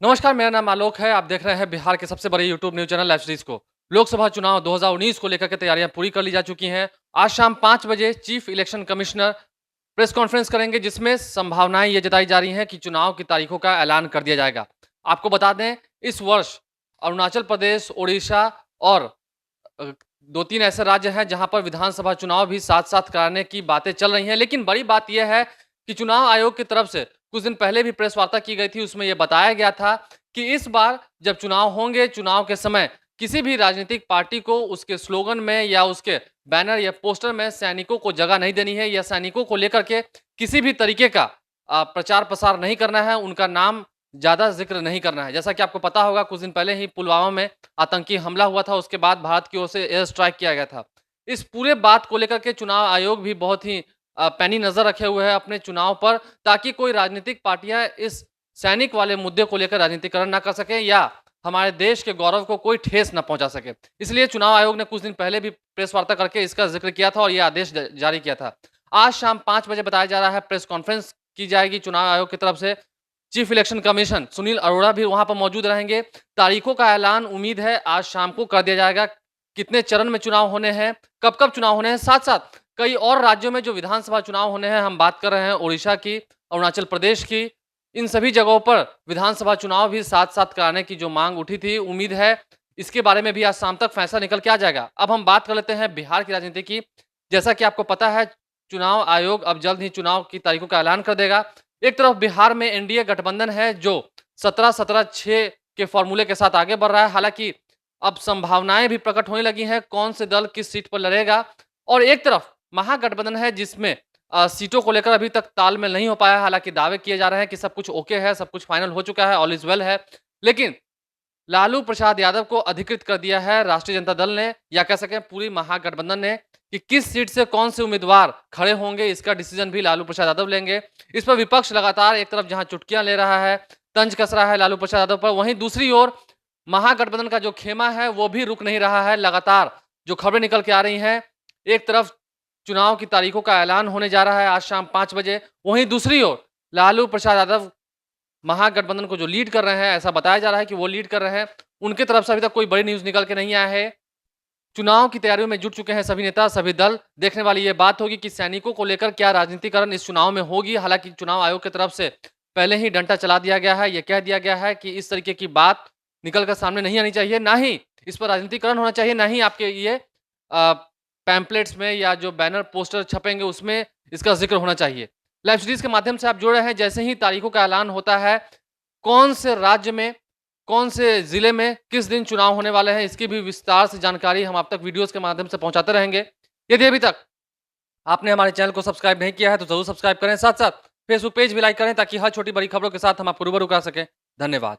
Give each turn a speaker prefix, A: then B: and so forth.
A: नमस्कार, मेरा नाम आलोक है। आप देख रहे हैं बिहार के सबसे बड़े YouTube news channel live series को। लोकसभा चुनाव 2019 को लेकर के तैयारियां पूरी कर ली जा चुकी हैं। आज शाम 5 बजे chief election commissioner press conference करेंगे, जिसमें संभावनाएं ये जताई जा रही हैं कि चुनाव की तारीखों का ऐलान कर दिया जाएगा। आपको बता दें, इस वर्ष अरुणाचल प्रदेश, ओडिशा और 2-3 ऐसे राज्य हैं जहां पर विधानसभा चुनाव भी साथ-साथ कराने की बातें चल रही हैं। लेकिन बड़ी बात यह है कि चुनाव आयोग की तरफ से कुछ दिन पहले भी प्रेस वार्ता की गई थी, उसमें यह बताया गया था कि इस बार जब चुनाव होंगे, चुनाव के समय किसी भी राजनीतिक पार्टी को उसके स्लोगन में या उसके बैनर या पोस्टर में सैनिकों को जगह नहीं देनी है या सैनिकों को लेकर के किसी भी तरीके का प्रचार-प्रसार नहीं करना है, उनका नाम ज़्यादा ज़िक्र नहीं करना है। जैसा कि आपको पता होगा, कुछ दिन पहले ही पुलवामा में आतंकी हमला हुआ था, उसके बाद भारत की ओर से एयर स्ट्राइक किया गया था। इस पूरे बात को लेकर के चुनाव आयोग भी बहुत ही पैनी नज़र रखे हुए है अपने चुनाव पर, ताकि कोई राजनीतिक पार्टियाँ इस सैनिक वाले मुद्दे को लेकर राजनीतिकरण ना कर सकें या हमारे देश के गौरव को कोई ठेस ना पहुँचा सके। इसलिए चुनाव आयोग ने कुछ दिन पहले भी प्रेस वार्ता करके इसका ज़िक्र किया था और ये आदेश ज जारी किया था। आज शाम 5 बजे बताया जा रहा है प्रेस कॉन्फ्रेंस की जाएगी चुनाव आयोग की तरफ से। Chief election commission Sunil Arora भी वहां पर मौजूद रहेंगे। तारीखों का ऐलान उम्मीद है आज शाम को कर दिया जाएगा। कितने चरण में चुनाव होने हैं, कब-कब चुनाव होने हैं, साथ-साथ कई और राज्यों में जो विधानसभा चुनाव होने हैं, हम बात कर रहे हैं ओडिशा की, अरुणाचल प्रदेश की, इन सभी जगहों पर विधानसभा चुनाव भी साथ-साथ कराने की जो मांग उठी थी, उम्मीद है इसके बारे में भी आज शाम तक फैसला निकल के आ जाएगा। अब हम बात कर लेते हैं बिहार की राजनीति की। जैसा कि आपको पता है, चुनाव आयोग अब जल्द ही चुनाव की तारीखों का ऐलान कर देगा। एक तरफ बिहार में एनडीए गठबंधन है जो 17-17-6 के फॉर्मूले के साथ आगे बढ़ रहा है। हालांकि अब संभावनाएं भी प्रकट होने लगी हैं कौन से दल किस सीट पर लड़ेगा, और एक तरफ महागठबंधन है जिसमें सीटों को लेकर अभी तक तालमेल नहीं हो पाया है। हालांकि दावे किए जा रहे हैं कि सब कुछ ओके है, सब कुछ फाइनल हो चुका है, ऑल इज वेल है। लेकिन लालू प्रसाद यादव को अधिकृत कर दिया है राष्ट्रीय जनता दल ने, या कह सकें पूरी महागठबंधन ने, कि किस सीट से कौन से उम्मीदवार खड़े होंगे, इसका डिसीजन भी लालू प्रसाद यादव लेंगे। इस पर विपक्ष लगातार एक तरफ जहां चुटकियां ले रहा है, तंज कस रहा है लालू प्रसाद यादव पर, वहीं दूसरी ओर महागठबंधन का जो खेमा है वो भी रुक नहीं रहा है। लगातार जो खबरें निकल के आ रही हैं, एक तरफ चुनाव की तारीखों का ऐलान होने जा रहा है आज शाम 5 बजे, वहीं दूसरी ओर लालू प्रसाद यादव महागठबंधन को जो लीड कर रहे हैं, ऐसा बताया जा रहा है कि वो लीड कर रहे हैं, उनकी तरफ से अभी तक कोई बड़ी न्यूज़ निकल के नहीं आया है। चुनाव की तैयारियों में जुट चुके हैं सभी नेता, सभी दल। देखने वाली ये बात होगी कि सैनिकों को लेकर क्या राजनीतिकरण इस चुनाव में होगी। हालांकि चुनाव आयोग की तरफ से पहले ही डंडा चला दिया गया है, ये कह दिया गया है कि इस तरीके की बात निकल कर सामने नहीं आनी चाहिए, ना ही इस पर राजनीतिकरण होना चाहिए, ना ही आपके ये पैम्पलेट्स में या जो बैनर पोस्टर छपेंगे उसमें इसका जिक्र होना चाहिए। लाइव सीरीज के माध्यम से आप जुड़ रहे हैं। जैसे ही तारीखों का ऐलान होता है, कौन से राज्य में, कौन से जिले में किस दिन चुनाव होने वाले हैं, इसकी भी विस्तार से जानकारी हम आप तक वीडियोस के माध्यम से पहुंचाते रहेंगे। यदि अभी तक आपने हमारे चैनल को सब्सक्राइब नहीं किया है तो जरूर सब्सक्राइब करें, साथ साथ फेसबुक पेज भी लाइक करें ताकि हर छोटी बड़ी खबरों के साथ हम आपको रूबरू करा सकें। धन्यवाद।